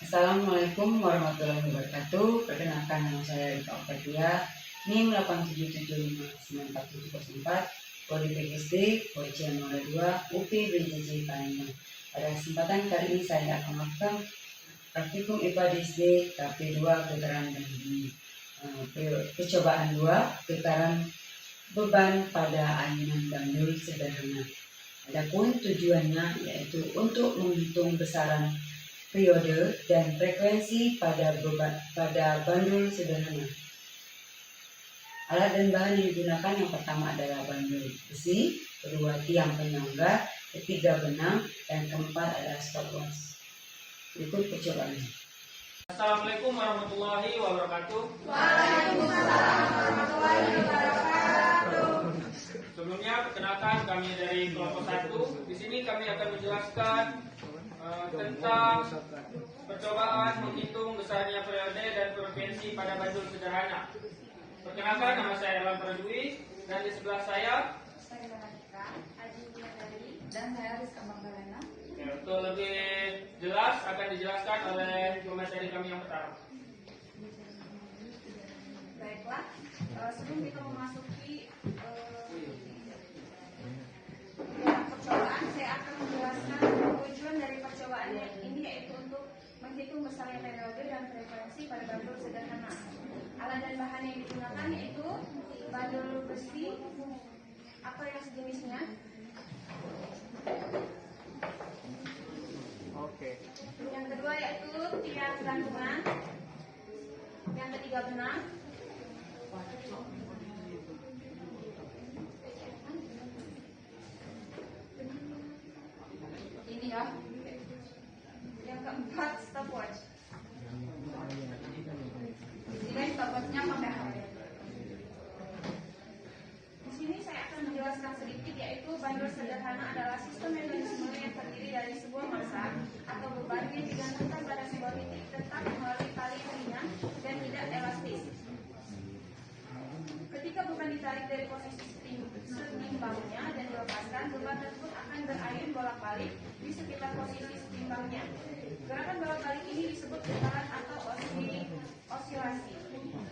Assalamualaikum warahmatullahi wabarakatuh. Perkenalkan, nama saya Rika Opadia, NIM 87759474, Kode PGSD, KOC 02, UP BJJ Palembang. Pada kesempatan kali ini saya akan melakukan praktikum IPA DSD KP2 getaran dan bunyi. Percobaan 2, getaran beban pada ayunan bandul sederhana. Adapun tujuannya yaitu untuk menghitung besaran periode dan frekuensi pada bandul sederhana. Alat dan bahan yang digunakan yang pertama adalah bandul besi, kedua tiang penyangga, ketiga benang, dan keempat adalah stopwatch. Berikut percobaannya. Assalamualaikum warahmatullahi wabarakatuh. Waalaikumsalam warahmatullahi wabarakatuh. Sebelumnya perkenalkan kami dari kelompok 1. Di sini kami akan menjelaskan tentang percobaan menghitung besarnya periode dan frekuensi pada bandul sederhana. Perkenalkan, nama saya Erlang Pradwi dan di sebelah saya dan saya Rizka Magdalena. Untuk lebih jelas akan dijelaskan oleh pemateri kami yang pertama. Baiklah, sebelum kita memasuki percobaan, saya akan menjelaskan tujuan dari percobaan ini, yaitu untuk menghitung besarnya periode dan frekuensi pada bandul sederhana. Alat dan bahan yang digunakan yaitu bandul besi atau yang sejenisnya. Yang kedua yaitu tiang gantungan. Yang ketiga benang. Ini ya. Yang keempat stopwatch. Di sini stopwatchnya pakai HP. Di sini saya akan menjelaskan sedikit, yaitu bandul sederhana adalah sistem mekanisme yang terdiri dari sebuah massa atau beban yang digantungkan pada sebuah titik tetap melalui tali yang ringan dan tidak elastis. Ketika beban ditarik dari posisi setimbangnya dan dilepaskan, beban tersebut akan berayun bolak-balik di sekitar posisi setimbangnya. Gerakan bolak-balik ini disebut getaran atau osilasi.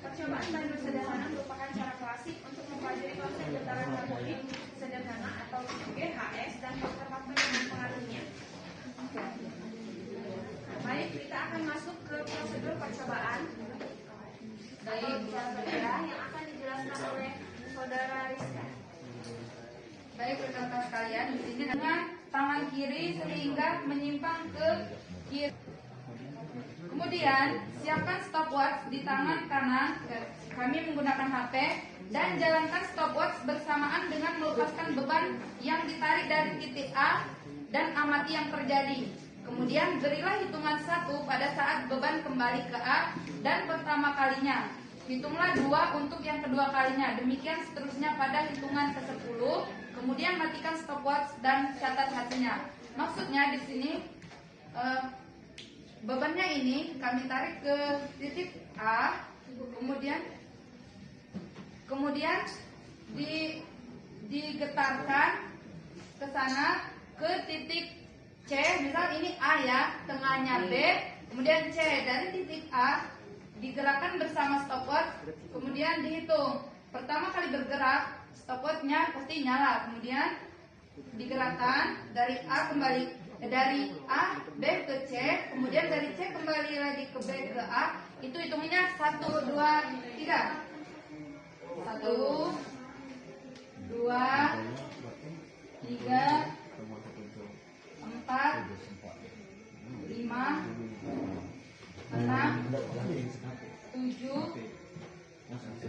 Percobaan bandul sederhana merupakan cara klasik untuk mempelajari konsep getaran harmonik sederhana atau GHS dan faktor-faktor yang mempengaruhinya. Baik, kita akan masuk ke prosedur percobaan. Baik, yang akan dijelaskan oleh saudara Rizka. Baik, rekan-rekan sekalian, di sini dengan tangan kiri sehingga menyimpang ke kiri. Kemudian siapkan stopwatch di tangan kanan. Kami menggunakan HP dan jalankan stopwatch bersamaan dengan melepaskan beban yang ditarik dari titik A dan amati yang terjadi. Kemudian berilah hitungan 1 pada saat beban kembali ke A dan pertama kalinya. Hitunglah 2 untuk yang kedua kalinya. Demikian seterusnya pada hitungan ke-10. Kemudian matikan stopwatch dan catat hasilnya. Maksudnya di sini bebannya ini kami tarik ke titik A, kemudian digetarkan ke sana ke titik C. Misal ini A ya, tengahnya B, kemudian C. Dari titik A digerakkan bersama stopwatch, kemudian dihitung. Pertama kali bergerak, stopwatchnya pasti nyala, kemudian digerakkan dari A dari A, B ke C, kemudian dari C kembali lagi ke B ke A. Itu hitungannya 1, 2, 3. 1, 2, 3, 4, 5, 6, 7,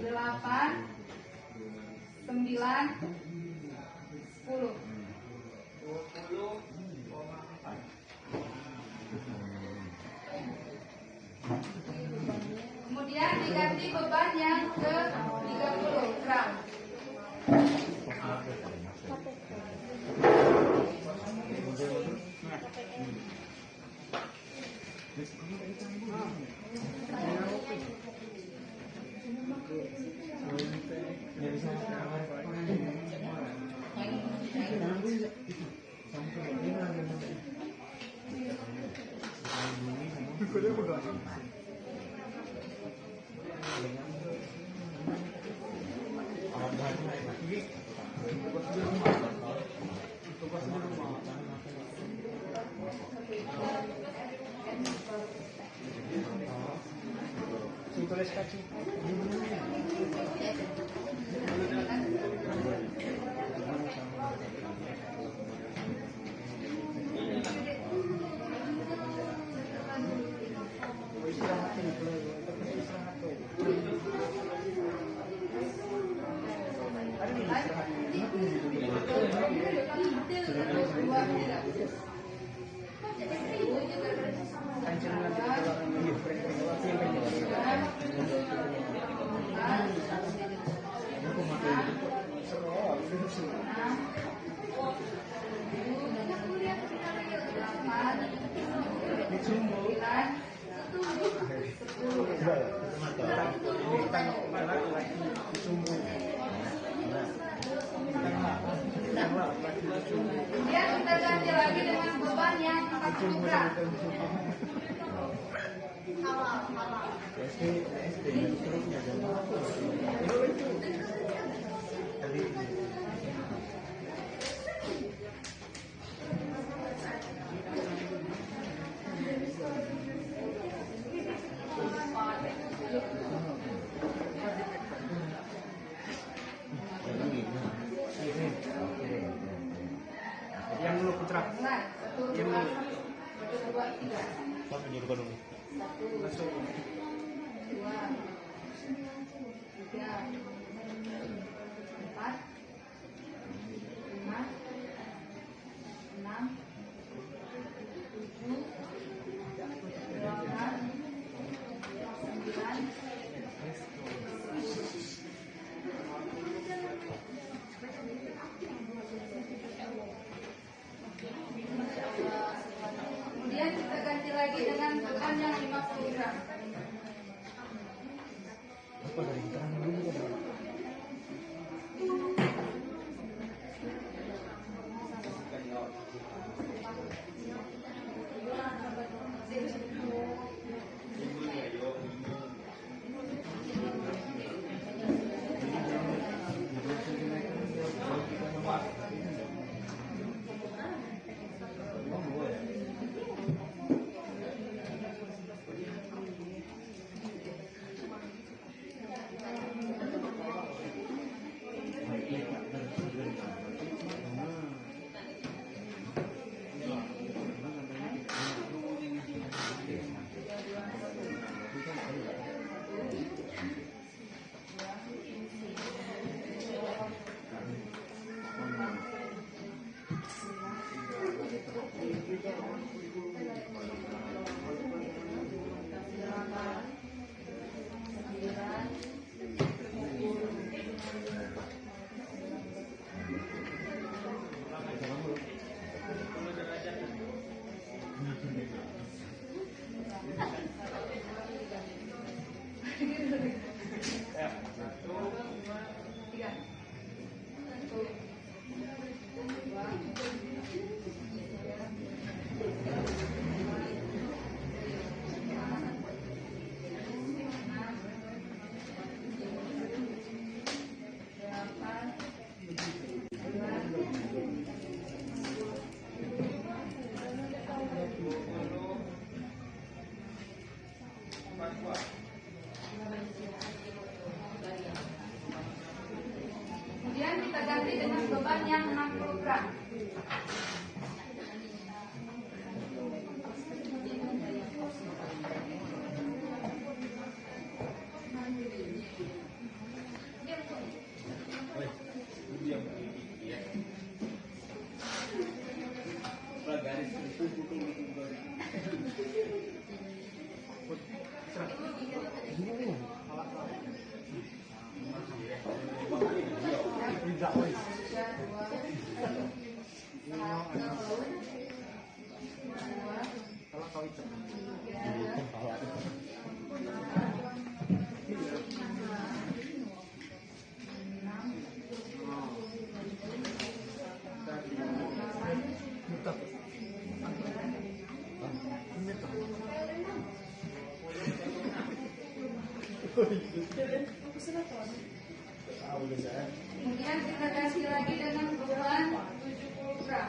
8, 9, 10. Kemudian diganti beban yang ke 30 gram. Kemudian kita ganti lagi dengan beban yang 40 gram. Yang dulu putra. Mulai. 1, 2, 3. Sampai di depan dulu. 1, 2, 3, 4, 5, 6, 7, 8, 9, 10. Kemudian kita ganti lagi dengan beban yang 50 gram. Kemudian kita ganti dengan beban yang 60 gram. Kemudian kita ganti lagi dengan beban 70 gram.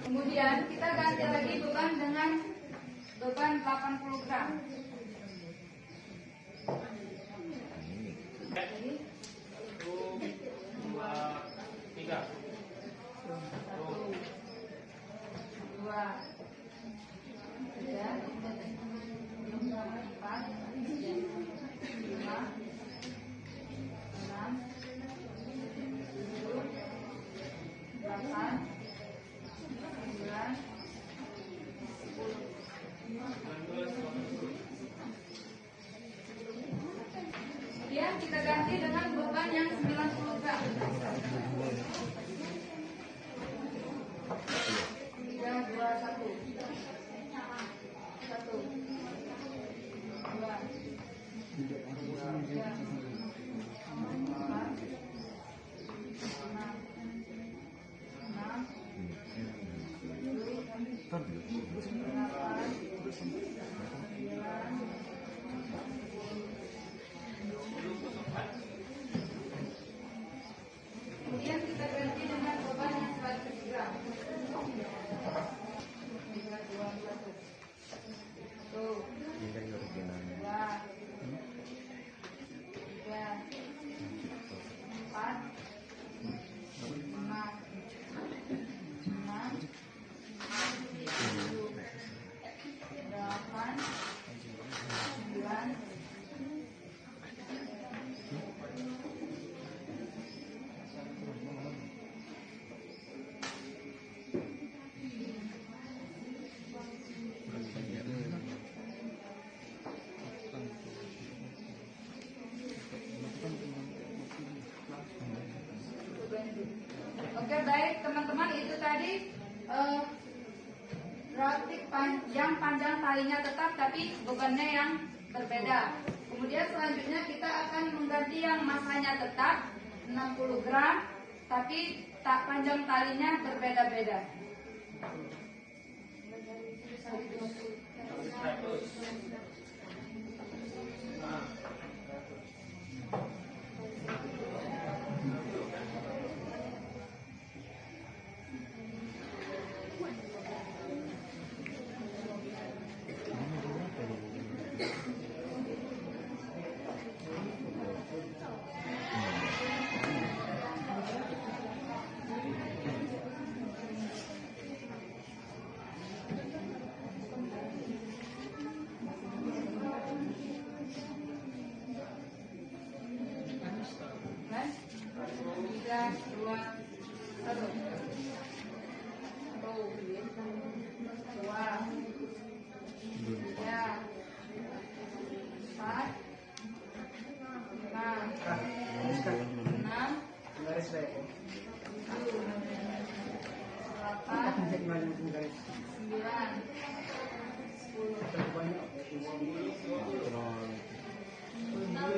Kemudian kita ganti lagi beban dengan beban 80 gram. Satu, dua, tiga. Dua, tiga, empat, lima, enam, tujuh, delapan, 9, 10. Kemudian kita ganti dengan beban yang 90 gram. 3, 2, 1. 1, 2, 3, 4, 5, 6, 7, 8, 9, 10. Kemudian kita ganti dengan beban yang 100 gram. 3, 2, 1. 1, 2, 3, 4, 5, 6, 7, 8, 9. Oke, baik teman-teman, itu tadi rotik yang panjang talinya tetap tapi bebannya yang berbeda. Kemudian selanjutnya kita akan mengganti yang masanya tetap 60 gram tapi tak panjang talinya berbeda-beda.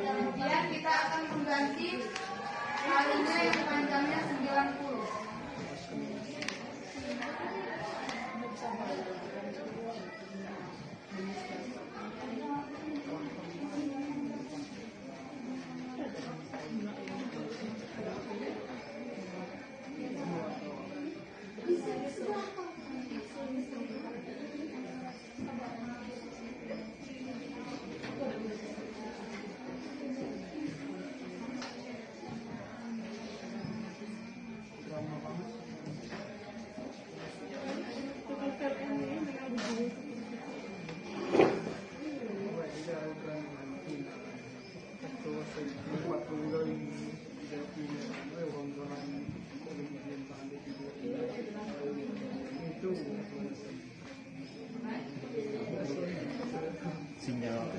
Kemudian kita akan mengganti talinya yang panjangnya 90. Sinyal.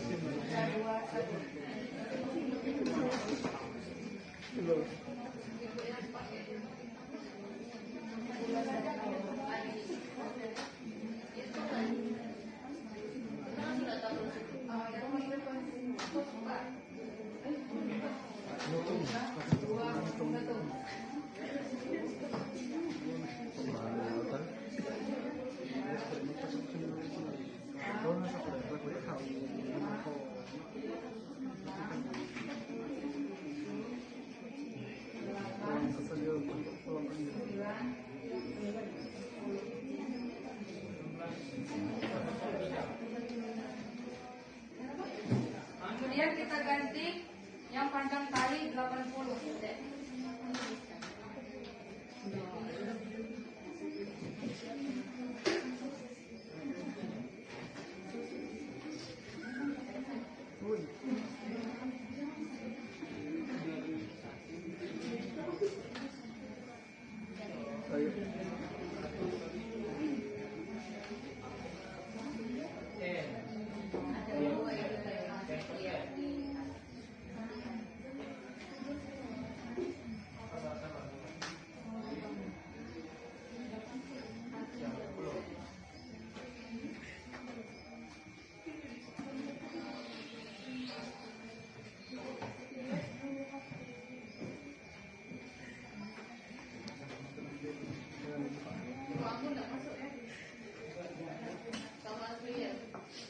Kemudian kita ganti yang panjang tali 80.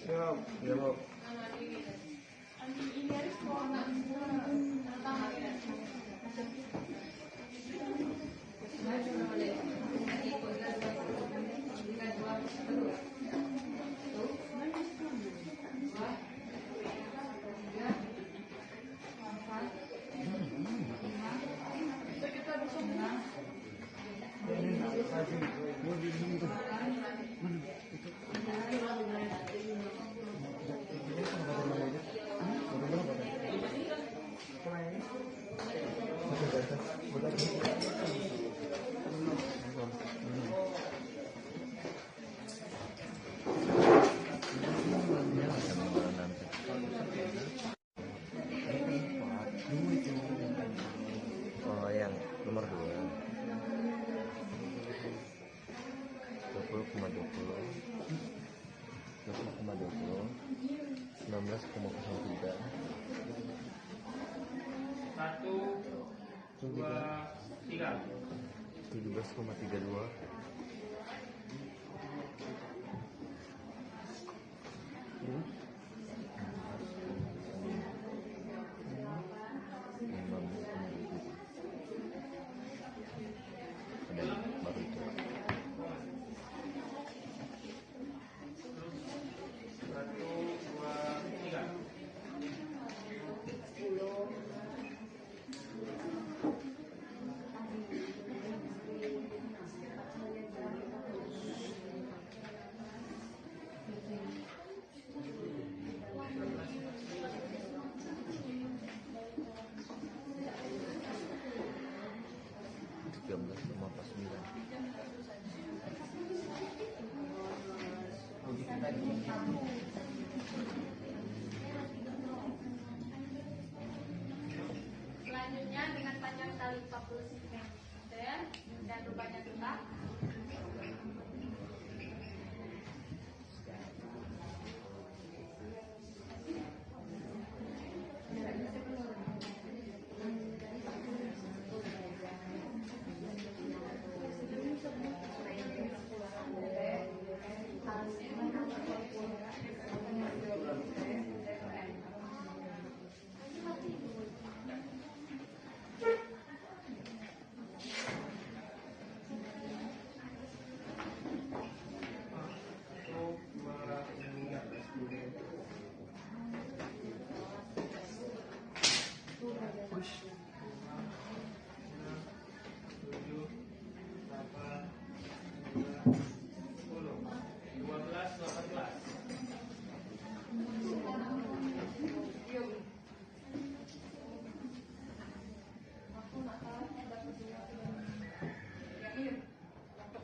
Ya, Bu. Oh, yang nomor 2 20,20 20,20 19,03 1, 2, 3. 17,32 ada baru itu 1, 2, 3. Selanjutnya dengan panjang tali 40 cm dan rupanya tetap.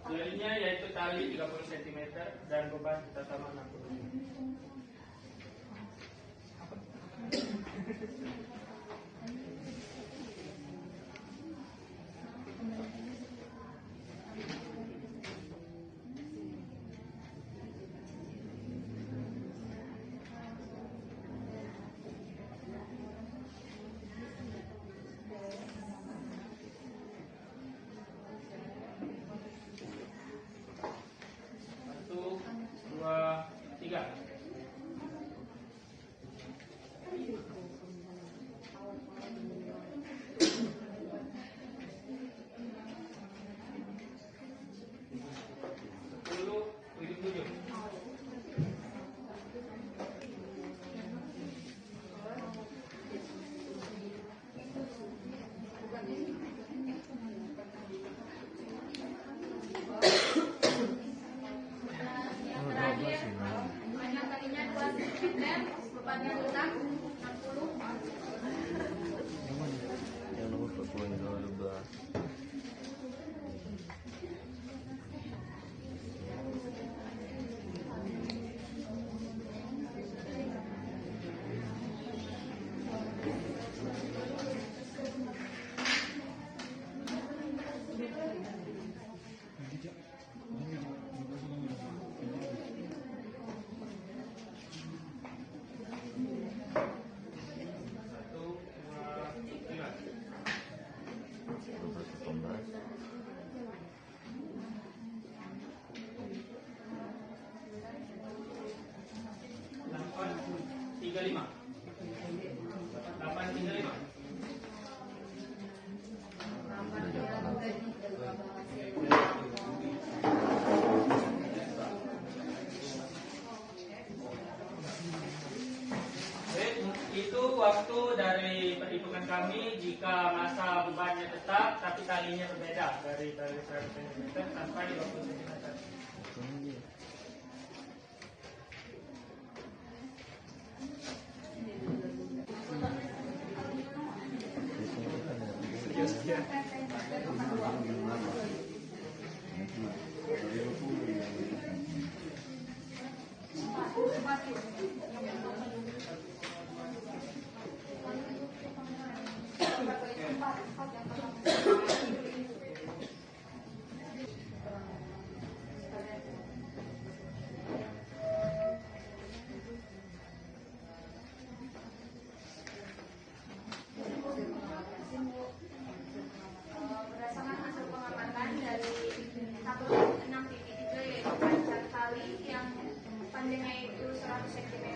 Jadinya yaitu tali 30 cm dan beban kita sama 60 cm. bebannya 60. Yang nomor 12. Tiga lima. 835. Baik, itu waktu dari perhitungan kami jika masa bebannya tetap tapi talinya berbeda dari 100 cm sampai 20 cm. Berdasarkan hasil pengamatan dari tabel 6.3 yaitu panjang tali yang panjangnya itu 100 cm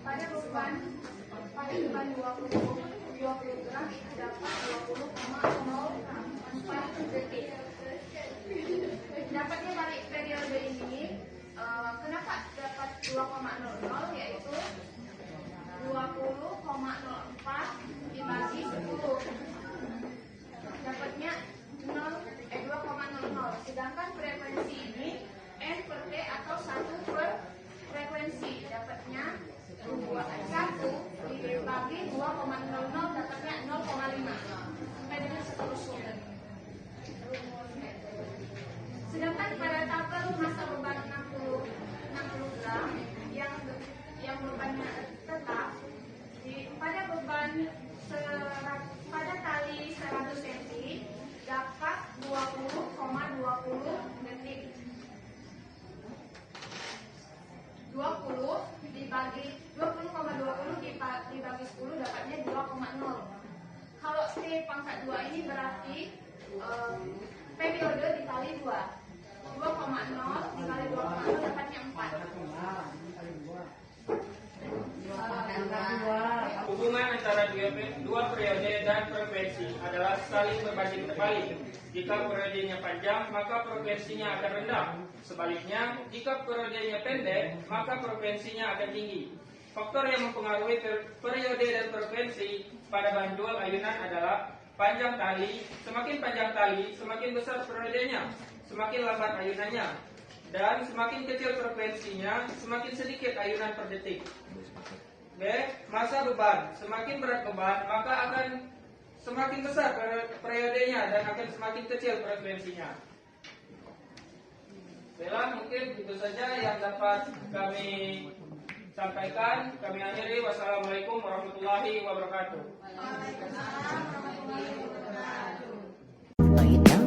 pada beban 20 gram itu dapat 20,04 detik. Dapatnya balik periode ini kenapa dapat 2,00 yaitu 20,04 dibagi 10 dapatnya 2,00, sedangkan frekuensi ini N per T atau 1 per frekuensi dapatnya 1 dibagi 2,00 dapatnya 0,5 sampai dengan seterusnya. Sedangkan pada tabel masa beban 60 gram yang bebannya tetap pada beban pada tali 100 cm dapat 20,20 detik. 20,20 dibagi 10 dapatnya 2,0. Kalau T pangkat 2 ini berarti periode dikali 2. 2,0 dikali 2,0 dapatnya 4. Hubungan antara dua periode dan frekuensi adalah saling berbanding terbalik. Jika periodenya panjang, maka frekuensinya akan rendah. Sebaliknya, jika periodenya pendek, maka frekuensinya akan tinggi. Faktor yang mempengaruhi periode dan frekuensi pada bandul ayunan adalah panjang tali. Semakin panjang tali, semakin besar periodenya, semakin lambat ayunannya. Dan semakin kecil frekuensinya, semakin sedikit ayunan per detik. B. Masa beban. Semakin berat beban, maka akan semakin besar periodenya dan akan semakin kecil frekuensinya. Baiklah, mungkin itu saja yang dapat kami sampaikan. Kami akhiri. Wassalamualaikum warahmatullahi wabarakatuh. Waalaikumsalam warahmatullahi wabarakatuh. Lay it down.